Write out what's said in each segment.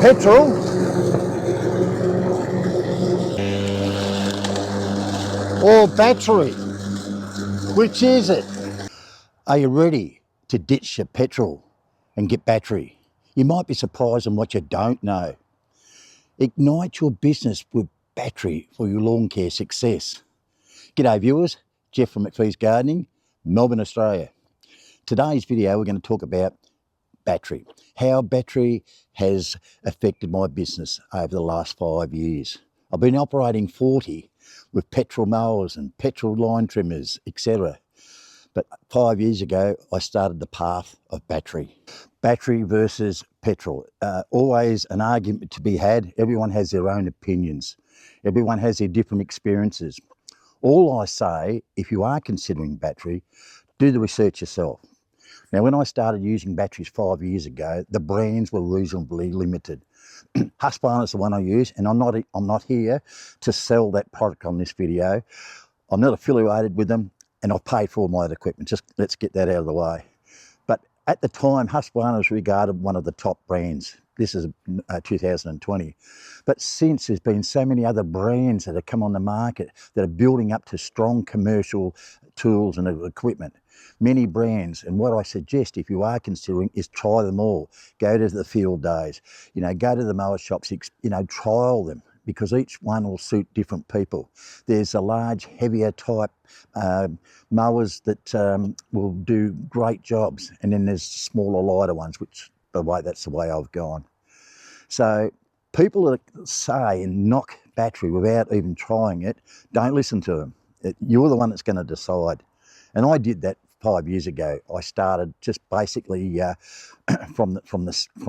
Petrol or battery? Which is it? Are you ready to ditch your petrol and get battery? You might be surprised on what you don't know. Ignite your business with battery for your lawn care success. G'day viewers, Jeff from McPhee's Gardening, Melbourne, Australia. Today's video we're going to talk about battery, how battery has affected my business over the last 5 years. I've been operating 40 with petrol mowers and petrol line trimmers, etc. But 5 years ago, I started the path of battery. Battery versus petrol. Always an argument to be had. Everyone has their own opinions. Everyone has their different experiences. All I say, if you are considering battery, do the research yourself. Now, when I started using batteries 5 years ago, the brands were reasonably limited. Husqvarna is the one I use, and I'm not here to sell that product on this video. I'm not affiliated with them, and I've paid for all my equipment. Just let's get that out of the way. But at the time, Husqvarna was regarded one of the top brands. This is 2020. But since there's been so many other brands that have come on the market that are building up to strong commercial tools and equipment, many brands, and what I suggest if you are considering is try them all. Go to the field days, go to the mower shops, trial them, because each one will suit different people. There's a large, heavier type mowers that will do great jobs, and then there's smaller, lighter ones, that's the way I've gone. So people that say and knock battery without even trying it, don't listen to them. You're the one that's going to decide. And I did that 5 years ago. I started just basically from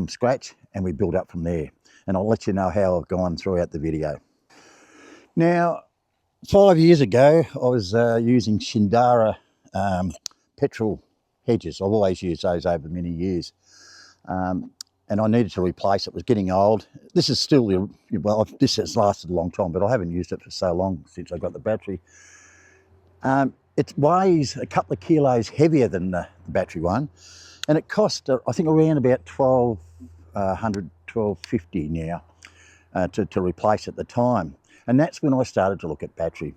scratch, and we built up from there. And I'll let you know how I've gone throughout the video. Now, 5 years ago, I was using Shindara petrol hedges. I've always used those over many years. And I needed to replace it. It was getting old. This is still, this has lasted a long time, but I haven't used it for so long since I got the battery. It weighs a couple of kilos heavier than the battery one, and it cost, I think, around about $1,200, $1,250 now to replace at the time. And that's when I started to look at battery.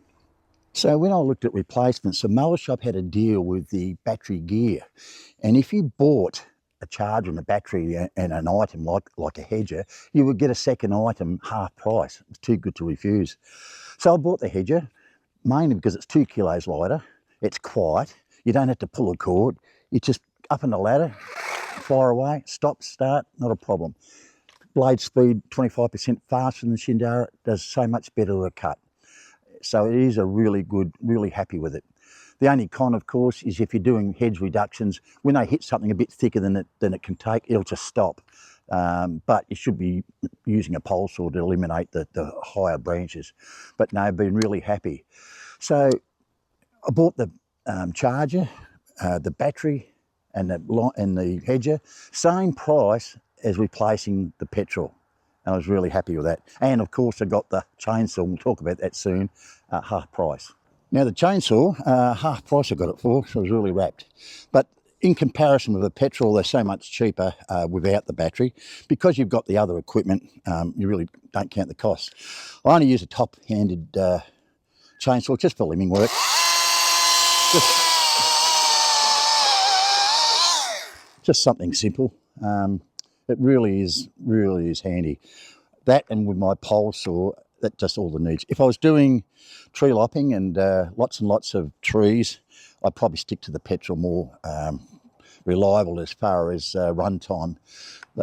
So when I looked at replacements, the mower shop had a deal with the battery gear, and if you bought a charger and a battery and an item like a hedger, you would get a second item half price. It was too good to refuse. So I bought the hedger, mainly because it's 2 kilos lighter, it's quiet, you don't have to pull a cord, you just up on the ladder, fire away, stop, start, not a problem. Blade speed 25% faster than Shindara, does so much better with a cut. So it is a really good, really happy with it. The only con, of course, is if you're doing hedge reductions, when they hit something a bit thicker than it can take, it'll just stop. But you should be using a pole saw to eliminate the higher branches. But no, I've been really happy. So I bought the charger, the battery, and the hedger, same price as replacing the petrol. And I was really happy with that. And of course, I got the chainsaw, we'll talk about that soon, half price. Now the chainsaw, half price I got it for, so I was really wrapped. But in comparison with the petrol, they're so much cheaper without the battery. Because you've got the other equipment, you really don't count the cost. I only use a top-handed chainsaw just for limbing work. Just something simple. It really is handy. That, and with my pole saw, that's just all the needs. If I was doing tree lopping and lots of trees, I'd probably stick to the petrol, more reliable as far as run time.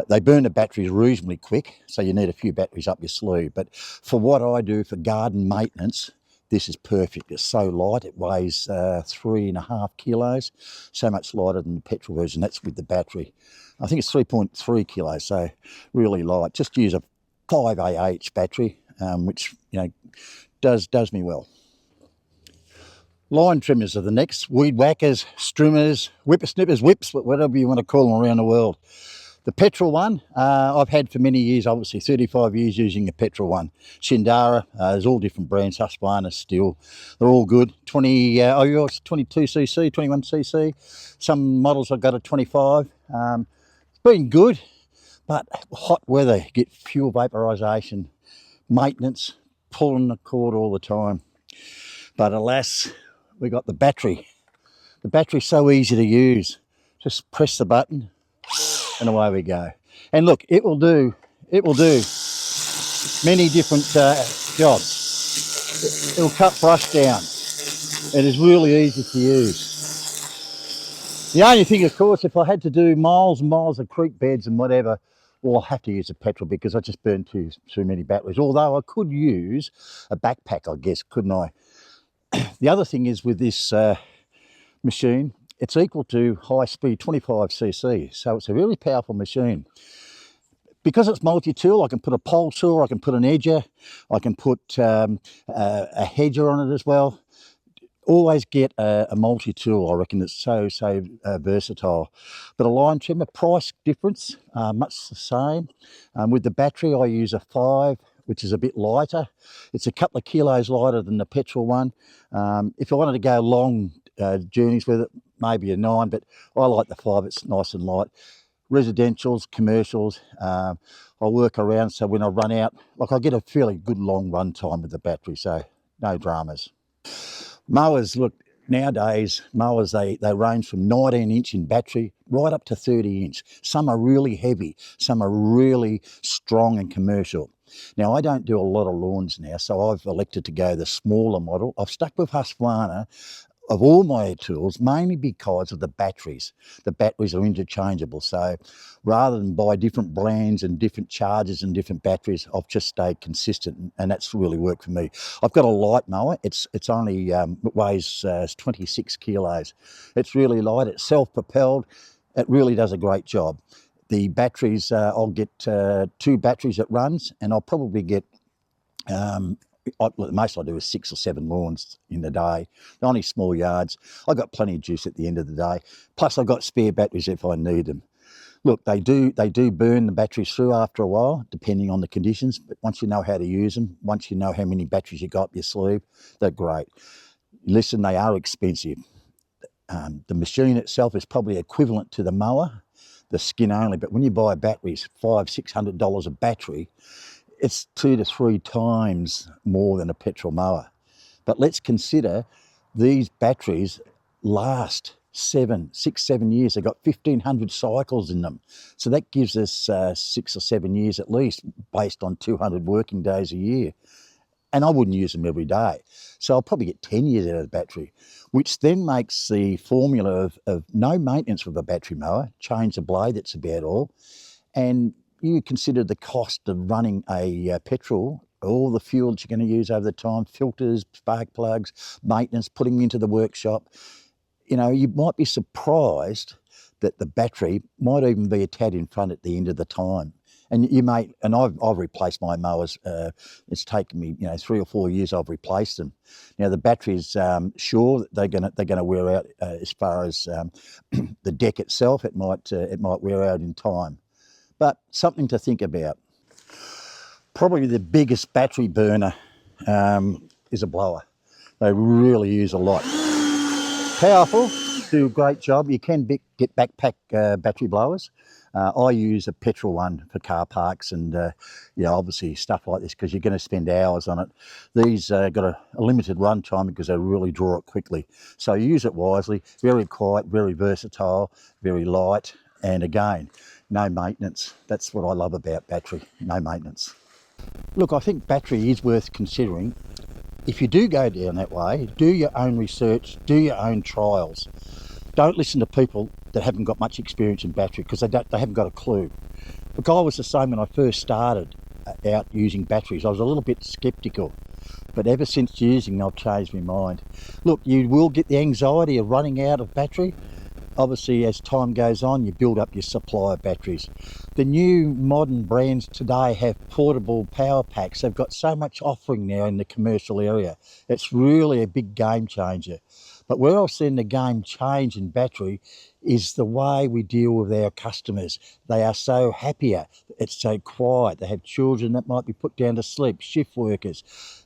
They burn the batteries reasonably quick, so you need a few batteries up your sleeve. But for what I do for garden maintenance, this is perfect. It's so light, it weighs 3.5 kilos, so much lighter than the petrol version. That's with the battery. I think it's 3.3 kilos, so really light. Just use a 5AH battery, which does me well. Line trimmers are the next. Weed whackers, strimmers, whippersnippers, whips, whatever you want to call them around the world. The petrol one, I've had for many years, obviously 35 years using a petrol one. Shindara, there's all different brands, Husqvarna, Steel, they're all good. 22cc, 21cc, some models I've got a 25. It's been good, But hot weather, you get fuel vaporisation, maintenance, pulling the cord all the time. But alas, we got the battery. The battery's so easy to use. Just press the button and away we go. And look, it will do many different jobs. It'll cut brush down. It is really easy to use. The only thing, of course, if I had to do miles and miles of creek beds and whatever, well, I'll have to use a petrol because I just burned too many batteries. Although I could use a backpack, I guess, couldn't I? The other thing is with this machine, it's equal to high speed 25cc. So it's a really powerful machine. Because it's multi-tool, I can put a pole tool, I can put an edger, I can put a hedger on it as well. Always get a multi-tool. I reckon it's so versatile. But a line trimmer, price difference, much the same. With the battery, I use a 5, which is a bit lighter. It's a couple of kilos lighter than the petrol one. If I wanted to go long journeys with it, maybe a 9, but I like the 5. It's nice and light. Residentials, commercials, I work around, so when I run out, like I get a fairly good long run time with the battery, so no dramas. Mowers, look, nowadays, mowers, they range from 19-inch in battery right up to 30-inch. Some are really heavy, some are really strong and commercial. Now, I don't do a lot of lawns now, so I've elected to go the smaller model. I've stuck with Husqvarna of all my tools, mainly because of the batteries. The batteries are interchangeable, so rather than buy different brands and different chargers and different batteries, I've just stayed consistent, and that's really worked for me. I've got a light mower. It's only it weighs 26 kilos. It's really light. It's self-propelled. It really does a great job. The batteries, I'll get 2 batteries it runs, and I'll probably get the most I do is 6 or 7 lawns in the day. They're only small yards. I've got plenty of juice at the end of the day. Plus I've got spare batteries if I need them. Look, they do burn the batteries through after a while, depending on the conditions. But once you know how to use them, once you know how many batteries you got up your sleeve, they're great. Listen, they are expensive. The machine itself is probably equivalent to the mower, the skin only. But when you buy batteries, $500-600 a battery, it's 2 to 3 times more than a petrol mower. But let's consider these batteries last 7 years. They've got 1,500 cycles in them. So that gives us 6 or 7 years at least, based on 200 working days a year. And I wouldn't use them every day. So I'll probably get 10 years out of the battery, which then makes the formula of no maintenance with a battery mower. Change the blade, that's about all. And you consider the cost of running a petrol, all the fuel that you're going to use over the time, filters, spark plugs, maintenance, putting them into the workshop. You know, you might be surprised that the battery might even be a tad in front at the end of the time. And you may, and I've replaced my mowers. It's taken me, 3 or 4 years. I've replaced them. Now the batteries, sure, they're gonna wear out as far as the deck itself. It might wear out in time. But something to think about. Probably the biggest battery burner is a blower. They really use a lot. Powerful, do a great job. You can get backpack battery blowers. I use a petrol one for car parks and obviously stuff like this, because you're going to spend hours on it. These got a limited run time because they really draw it quickly. So use it wisely. Very quiet, very versatile, very light, and again, no maintenance. That's what I love about battery, no maintenance. Look, I think battery is worth considering. If you do go down that way, do your own research, do your own trials. Don't listen to people that haven't got much experience in battery, because they haven't got a clue. Look, I was the same when I first started out using batteries. I was a little bit sceptical, but ever since using them, I've changed my mind. Look, you will get the anxiety of running out of battery. Obviously, as time goes on, you build up your supply of batteries. The new modern brands today have portable power packs. They've got so much offering now in the commercial area. It's really a big game changer. But where I've seen the game change in battery is the way we deal with our customers. They are so happier. It's so quiet. They have children that might be put down to sleep, shift workers.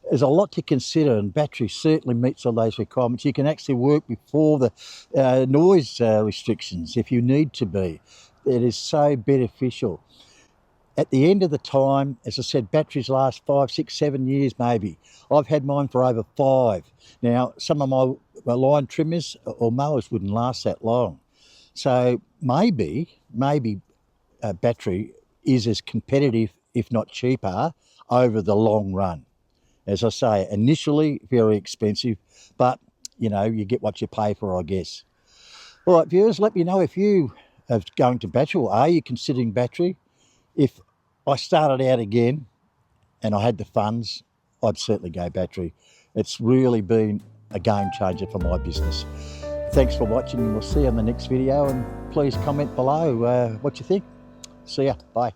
There's a lot to consider, and battery certainly meets all those requirements. You can actually work before the noise restrictions if you need to be. It is so beneficial. At the end of the time, as I said, batteries last 5, 6, 7 years maybe. I've had mine for over 5. Now, some of my line trimmers or mowers wouldn't last that long. So maybe a battery is as competitive, if not cheaper, over the long run. As I say, initially very expensive, but you know, you get what you pay for, I guess. All right, viewers, let me know if you are going to battery, or are you considering battery? If I started out again and I had the funds, I'd certainly go battery. It's really been a game changer for my business. Thanks for watching, and we'll see you on the next video, and please comment below what you think. See ya, bye.